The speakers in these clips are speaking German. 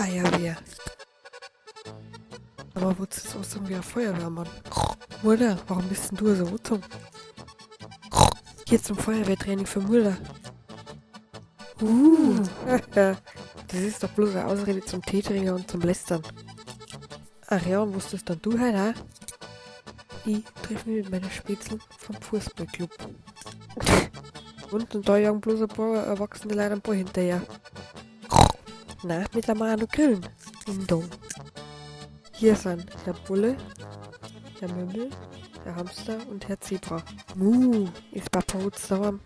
Feuerwehr. Aber wo ist das so wie ein Feuerwehrmann? Mutter, warum bist denn du so rotzum? Hier zum Feuerwehrtraining für Mutter. Das ist doch bloß eine Ausrede zum Teetrinken und zum Lästern. Ach ja, und wusstest dann du halt auch? Ich treffe mich mit meinen Spätzeln vom Fußballclub. Und da jagen bloß ein paar erwachsene Leute ein paar hinterher. Na, mit der Manu grillen. Im Dom. Hier sind Herr Bulle, Herr Mümmel, Herr Hamster und Herr Zebra. Ist Papa Hutz daheim?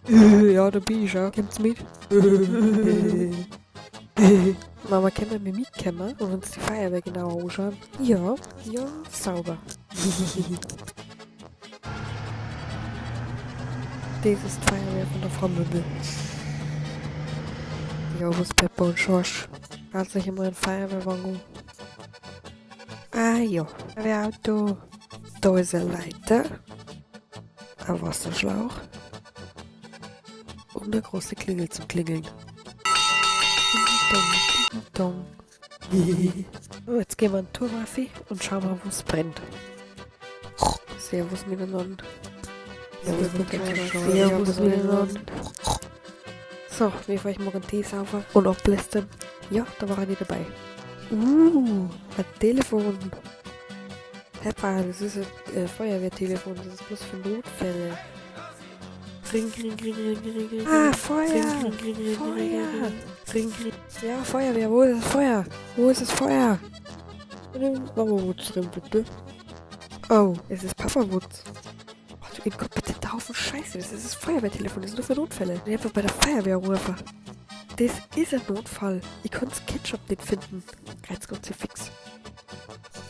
Ja, da bin ich schon. Kommt's mit? Mama, können wir mitkommen und uns die Feuerwehr genauer anschauen? Ja, sauber. Das ist die Feuerwehr von der Frau Mümmel. Ja, wo ist Pepper und Schorsch? Schaut sich immer ein Feuerwehrwagen an. Ah ja, Feuerwehrauto. Da ist eine Leiter, ein Wasserschlauch und eine große Klingel zum Klingeln. Ding dong, ding dong. Jetzt gehen wir an die Tourwaffe und schauen mal, wo es brennt. Servus miteinander. Servus miteinander. So, wie fahre ich morgen Tee sauber und ablästern? Ja, da war er nicht dabei. Ein Telefon. Peppa, das ist ein Feuerwehrtelefon, das ist bloß für Notfälle. Ring, ring, ring, ring, ring, ring. Ah, Feuer! Ring, ring, ring, ring, Feuer! Ring, ring. Ja, Feuerwehr, wo ist das Feuer? Wo ist das Feuer? Mama Wutz drin, bitte. Oh, es ist Papa Wutz. Oh, du inkompetenter Haufen Scheiße, das ist das Feuerwehrtelefon, das ist nur für Notfälle. Ich einfach bei der Feuerwehr rufen. Das ist ein Notfall. Ich konnte Ketchup nicht finden. Reiz Gott, sie fix.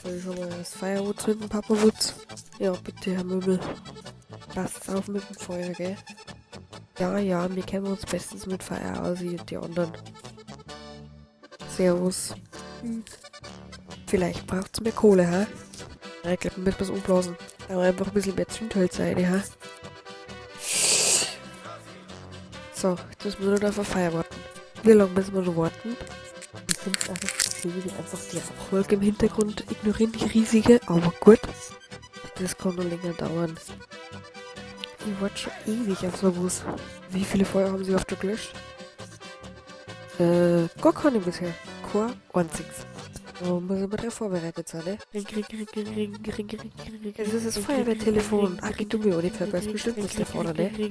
Soll ich schon mal das Feuerwutz finden, Papa Wutz? Ja, bitte, Herr Möbel. Passt auf mit dem Feuer, gell? Ja, wir kennen uns bestens mit Feuer aus, wie die anderen. Servus. Vielleicht braucht's mehr Kohle, hä? Ja, ich glaube, wir müssen was umblasen. Aber einfach ein bisschen mehr Zündholz rein, hä? So, jetzt müssen wir nur noch auf ein Feuer warten. Wie lange müssen wir noch warten? Ich finde es einfach so, wie einfach die Rauchwolke im Hintergrund ignorieren, die riesige, aber gut. Das kann noch länger dauern. Ich warte schon ewig auf sowas. Wie viele Feuer haben Sie oft schon gelöscht? Gar keine bisher. Kein einziges. Da muss ich mal drauf vorbereitet sein, ne? Ring. Das ist das Feuerwehrtelefon. Ach, du mir, die Pepper ist bestimmt nicht der oder ne?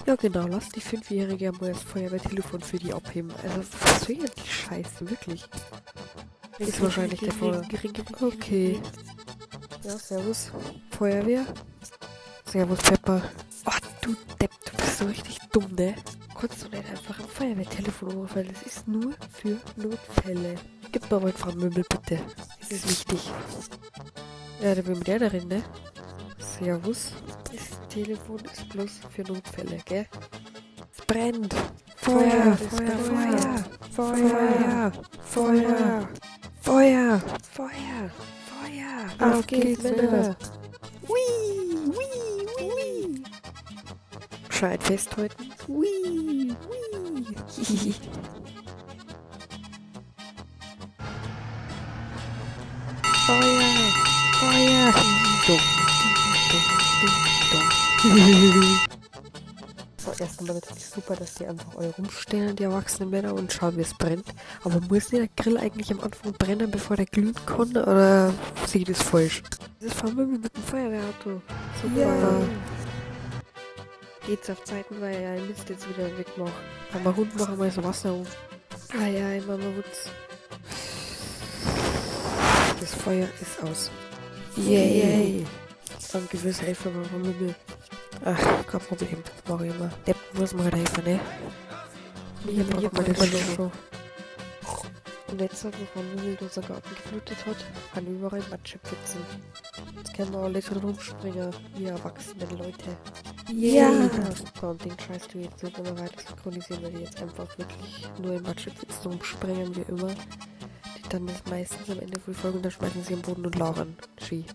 Ja genau, lass die 5-Jährige mal das Feuerwehrtelefon für die abheben. Also, was soll denn die Scheiße, wirklich? Ist wahrscheinlich der Vorder. Okay. Ja, servus. Feuerwehr. Servus, Pepper. Ach, du Depp, du bist so richtig dumm, ne? Kannst du nicht einfach ein Feuerwehrtelefon rufen? Das ist nur für Notfälle. Gib mir mal Frau Möbel, bitte. Das ist wichtig. Ja, da will mit der darin, ne? Servus. Das Telefon ist bloß für Notfälle, gell? Es brennt. Feuer. Auf geht's, Männer. Hui. Gescheit festhalten. Hui. Feuer. Ding dong. So, erstmal damit finde ich super, dass die einfach alle rumstehen, die erwachsenen Männer, und schauen, wie es brennt. Aber muss nicht der Grill eigentlich am Anfang brennen, bevor der glühen kann? Oder sehe ich das falsch? Das ist Vermögen mit dem Feuerwehrauto. Super. Ja. Geht's auf Zeiten, weil ja, ich Mist jetzt wieder wegmache. Aber Hund machen mal so Wasser um. Ja, Mama Wutz. Das Feuer ist aus. Yay! Danke fürs Helfen, Mama Mümmel. Ach, kein Problem. Mach ich immer. Depp muss man halt helfen, ne? Hier braucht man das schon. Und jetzt, bevor Mümmel unser Garten geflutet hat, haben überall Matschepfützen. Jetzt können wir alle drin rumspringen, wie erwachsene Leute. Ja! So, und den Scheiß du jetzt nicht immer weiter synchronisieren, weil die jetzt einfach wirklich nur in Matschepfützen rumspringen, wie immer. Die dann das meistens am Ende von Folgen, da schmeißen sie am Boden und lauern. Ski.